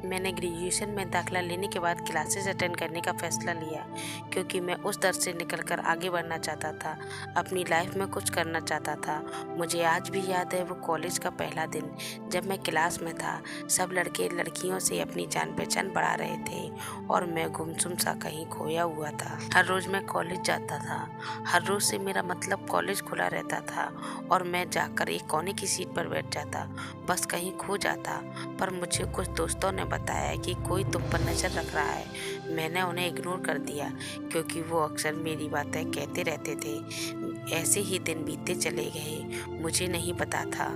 मैंने ग्रेजुएशन में दाखिला लेने के बाद क्लासेस अटेंड करने का फ़ैसला लिया, क्योंकि मैं उस दर से निकलकर आगे बढ़ना चाहता था, अपनी लाइफ में कुछ करना चाहता था। मुझे आज भी याद है वो कॉलेज का पहला दिन, जब मैं क्लास में था। सब लड़के लड़कियों से अपनी जान पहचान बढ़ा रहे थे और मैं गुमसुम सा कहीं खोया हुआ था। हर रोज़ मैं कॉलेज जाता था, हर रोज़ से मेरा मतलब कॉलेज खुला रहता था और मैं जाकर एक कोने की सीट पर बैठ जाता, बस कहीं खो जाता। पर मुझे कुछ दोस्तों ने बताया कि कोई तुम पर नज़र रख रहा है। मैंने उन्हें इग्नोर कर दिया, क्योंकि वो अक्सर मेरी बातें कहते रहते थे। ऐसे ही दिन बीतते चले गए। मुझे नहीं पता था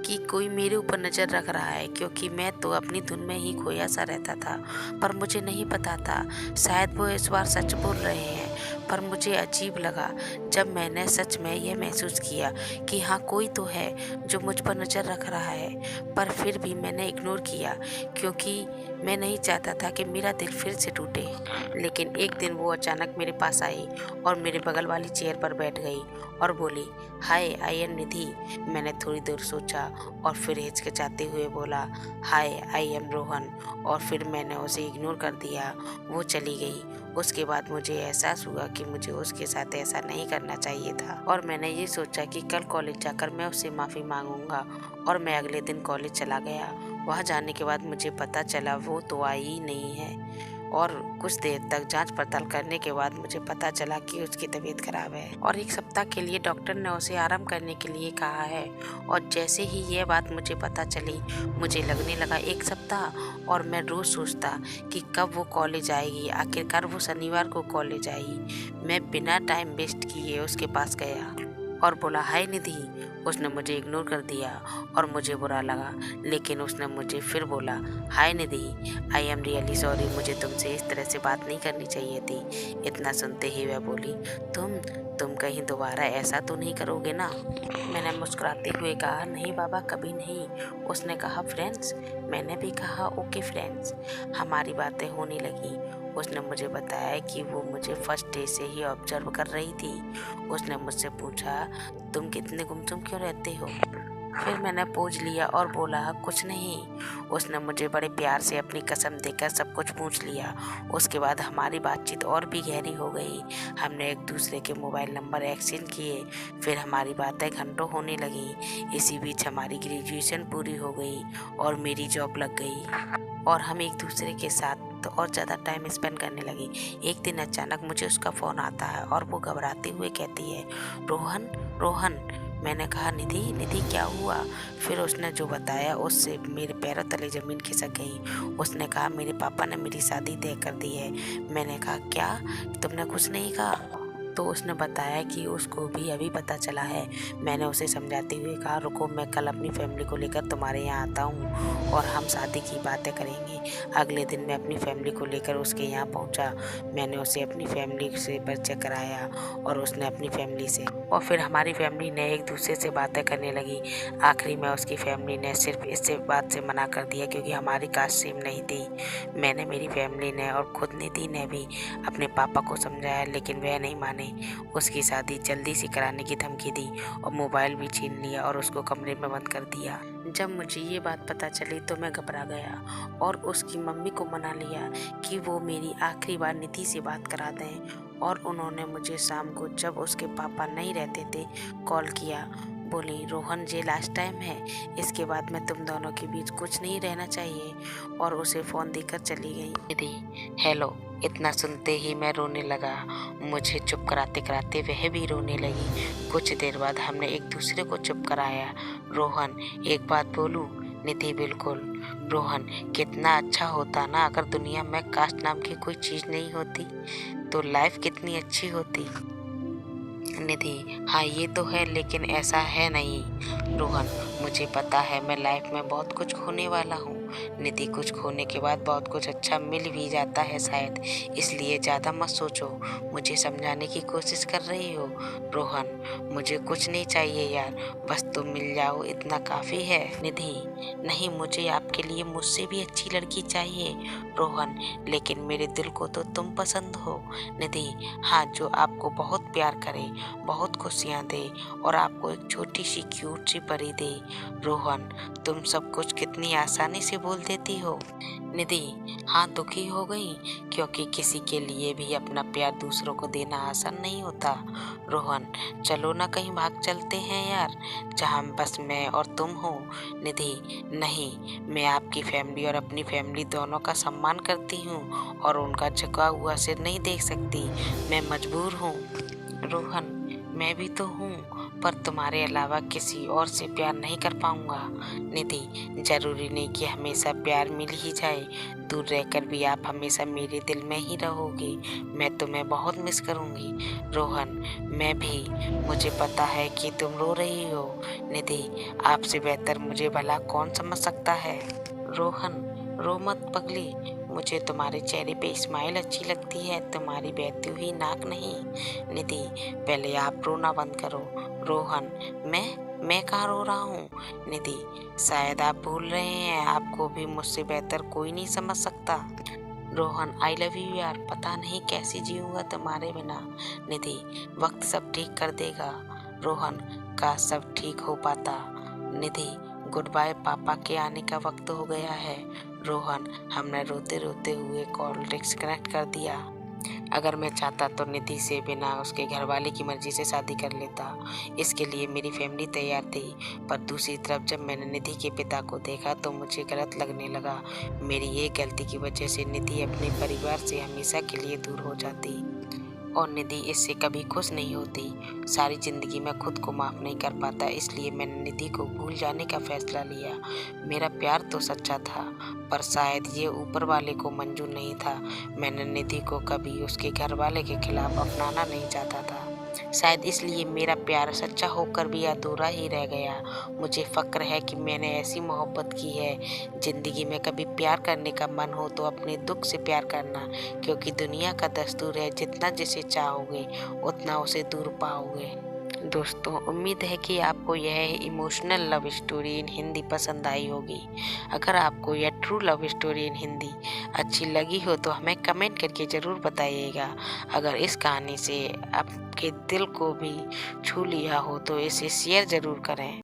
कि कोई मेरे ऊपर नज़र रख रहा है, क्योंकि मैं तो अपनी धुन में ही खोया सा रहता था। पर मुझे नहीं पता था, शायद वो इस बार सच बोल रहे हैं। पर मुझे अजीब लगा जब मैंने सच में यह महसूस किया कि हाँ, कोई तो है जो मुझ पर नज़र रख रहा है। पर फिर भी मैंने इग्नोर किया, क्योंकि मैं नहीं चाहता था कि मेरा दिल फिर से टूटे। लेकिन एक दिन वो अचानक मेरे पास आई और मेरे बगल वाली चेयर पर बैठ गई और बोली, हाय आई एम निधि। मैंने थोड़ी देर सोचा और फिर हिचकिचाते हुए बोला, हाय आई एम रोहन। और फिर मैंने उसे इग्नोर कर दिया। वो चली गई। उसके बाद मुझे एहसास हुआ कि मुझे उसके साथ ऐसा नहीं करना चाहिए था, और मैंने ये सोचा कि कल कॉलेज जाकर मैं उससे माफ़ी मांगूंगा। और मैं अगले दिन कॉलेज चला गया। वहाँ जाने के बाद मुझे पता चला वो तो आई ही नहीं है, और कुछ देर तक जांच पड़ताल करने के बाद मुझे पता चला कि उसकी तबीयत खराब है और 1 सप्ताह के लिए डॉक्टर ने उसे आराम करने के लिए कहा है। और जैसे ही यह बात मुझे पता चली, मुझे लगने लगा 1 सप्ताह, और मैं रोज़ सोचता कि कब वो कॉलेज आएगी। आखिरकार वो शनिवार को कॉलेज आई। मैं बिना टाइम वेस्ट किए उसके पास गया और बोला, हाय निधि। उसने मुझे इग्नोर कर दिया और मुझे बुरा लगा, लेकिन उसने मुझे फिर बोला, हाय निधि, आई एम रियली सॉरी, मुझे तुमसे इस तरह से बात नहीं करनी चाहिए थी। इतना सुनते ही वह बोली, तुम कहीं दोबारा ऐसा तो नहीं करोगे ना? मैंने मुस्कुराते हुए कहा, नहीं बाबा, कभी नहीं। उसने कहा, फ्रेंड्स? मैंने भी कहा, ओके फ्रेंड्स। हमारी बातें होने लगी। उसने मुझे बताया कि वो मुझे फर्स्ट डे से ही ऑब्जर्व कर रही थी। उसने मुझसे पूछा, तुम कितने गुमसुम क्यों रहते हो? फिर मैंने पूछ लिया और बोला, कुछ नहीं। उसने मुझे बड़े प्यार से अपनी कसम देकर सब कुछ पूछ लिया। उसके बाद हमारी बातचीत और भी गहरी हो गई। हमने एक दूसरे के मोबाइल नंबर एक्सचेंज किए। फिर हमारी बातें घंटों होने लगी। इसी बीच हमारी ग्रेजुएशन पूरी हो गई और मेरी जॉब लग गई, और हम एक दूसरे के साथ तो और ज़्यादा टाइम स्पेंड करने लगे। एक दिन अचानक मुझे उसका फ़ोन आता है और वो घबराते हुए कहती है, रोहन रोहन। मैंने कहा, निधि निधि क्या हुआ? फिर उसने जो बताया उससे मेरे पैरों तले ज़मीन खिसक गई। उसने कहा, मेरे पापा ने मेरी शादी तय कर दी है। मैंने कहा, क्या? तुमने कुछ नहीं कहा? तो उसने बताया कि उसको भी अभी पता चला है। मैंने उसे समझाते हुए कहा, रुको, मैं कल अपनी फैमिली को लेकर तुम्हारे यहाँ आता हूँ और हम शादी की बातें करेंगे। अगले दिन मैं अपनी फैमिली को लेकर उसके यहाँ पहुँचा। मैंने उसे अपनी फैमिली से परिचय कराया और उसने अपनी फैमिली से, और फिर हमारी फैमिली ने एक दूसरे से बातें करने लगी। आखिरी में उसकी फैमिली ने सिर्फ इससे बात से मना कर दिया क्योंकि हमारी कास्ट सेम नहीं थी। मैंने, मेरी फैमिली ने और खुद निधि ने भी अपने पापा को समझाया, लेकिन वह नहीं माने। उसकी शादी जल्दी से कराने की धमकी दी और मोबाइल भी छीन लिया और उसको कमरे में बंद कर दिया। जब मुझे ये बात पता चली तो मैं घबरा गया और उसकी मम्मी को मना लिया कि वो मेरी आखिरी बार निधि से बात करा दें। और उन्होंने मुझे शाम को, जब उसके पापा नहीं रहते थे, कॉल किया। बोली, रोहन, ये लास्ट टाइम है, इसके बाद में तुम दोनों के बीच कुछ नहीं रहना चाहिए। और उसे फ़ोन देकर चली गई। निधि, हेलो। इतना सुनते ही मैं रोने लगा। मुझे चुप कराते कराते वह भी रोने लगी। कुछ देर बाद हमने एक दूसरे को चुप कराया। रोहन, एक बात बोलूं? निधि, बिल्कुल। रोहन, कितना अच्छा होता ना अगर दुनिया में कास्ट नाम की कोई चीज़ नहीं होती, तो लाइफ कितनी अच्छी होती। निधि, हाँ ये तो है, लेकिन ऐसा है नहीं। रोहन, मुझे पता है मैं लाइफ में बहुत कुछ खोने वाला हूँ। निधि, कुछ खोने के बाद बहुत कुछ अच्छा मिल भी जाता है शायद, इसलिए ज़्यादा मत सोचो। मुझे समझाने की कोशिश कर रही हो। रोहन, मुझे कुछ नहीं चाहिए यार, बस तुम मिल जाओ, इतना काफ़ी है। निधि, नहीं, मुझे आपके लिए मुझसे भी अच्छी लड़की चाहिए। रोहन, लेकिन मेरे दिल को तो तुम पसंद हो। निधि, हाँ, जो आपको बहुत प्यार करे, बहुत खुशियाँ दे और आपको एक छोटी सी क्यूट सी परी दे। रोहन, तुम सब कुछ कितनी आसानी से बोल देती हो। निधि हाँ दुखी हो गई, क्योंकि किसी के लिए भी अपना प्यार दूसरों को देना आसान नहीं होता। रोहन चलो ना कहीं भाग चलते हैं यार, जहाँ बस मैं और तुम हो। निधि नहीं, मैं आपकी फैमिली और अपनी फैमिली दोनों का सम्मान करती हूँ और उनका झुका हुआ सिर नहीं देख सकती, मैं मजबूर हूँ। रोहन मैं भी तो हूँ, पर तुम्हारे अलावा किसी और से प्यार नहीं कर पाऊंगा। निधि जरूरी नहीं कि हमेशा प्यार मिल ही जाए, दूर रहकर भी आप हमेशा मेरे दिल में ही रहोगे, मैं तुम्हें बहुत मिस करूंगी। रोहन मैं भी, मुझे पता है कि तुम रो रही हो। निधि आपसे बेहतर मुझे भला कौन समझ सकता है। रोहन रो मत पगली, मुझे तुम्हारे चेहरे पे स्माइल अच्छी लगती है, तुम्हारी बहती हुई नाक नहीं। निधि पहले आप रोना बंद करो। रोहन मैं कहाँ रो रहा हूँ। निधि शायद आप भूल रहे हैं, आपको भी मुझसे बेहतर कोई नहीं समझ सकता। रोहन आई लव यू यार, पता नहीं कैसे जीऊंगा तुम्हारे बिना। निधि वक्त सब ठीक कर देगा। रोहन का सब ठीक हो पाता। निधि गुड बाय, पापा के आने का वक्त हो गया है। रोहन हमने रोते रोते हुए कॉल डिस्कनेक्ट कर दिया। अगर मैं चाहता तो निधि से बिना उसके घरवाले की मर्जी से शादी कर लेता, इसके लिए मेरी फैमिली तैयार थी। पर दूसरी तरफ जब मैंने निधि के पिता को देखा तो मुझे गलत लगने लगा। मेरी ये गलती की वजह से निधि अपने परिवार से हमेशा के लिए दूर हो जाती और निधि इससे कभी खुश नहीं होती। सारी जिंदगी मैं खुद को माफ़ नहीं कर पाता, इसलिए मैंने निधि को भूल जाने का फैसला लिया। मेरा प्यार तो सच्चा था, पर शायद ये ऊपर वाले को मंजूर नहीं था। मैंने निधि को कभी उसके घर वाले के खिलाफ अपनाना नहीं चाहता था, शायद इसलिए मेरा प्यार सच्चा होकर भी अधूरा ही रह गया। मुझे फ़क्र है कि मैंने ऐसी मोहब्बत की है। ज़िंदगी में कभी प्यार करने का मन हो तो अपने दुख से प्यार करना, क्योंकि दुनिया का दस्तूर है, जितना जिसे चाहोगे उतना उसे दूर पाओगे। दोस्तों उम्मीद है कि आपको यह emotional love story in Hindi पसंद आई होगी। अगर आपको यह true love story in Hindi अच्छी लगी हो तो हमें कमेंट करके ज़रूर बताइएगा। अगर इस कहानी से आपके दिल को भी छू लिया हो तो इसे शेयर ज़रूर करें।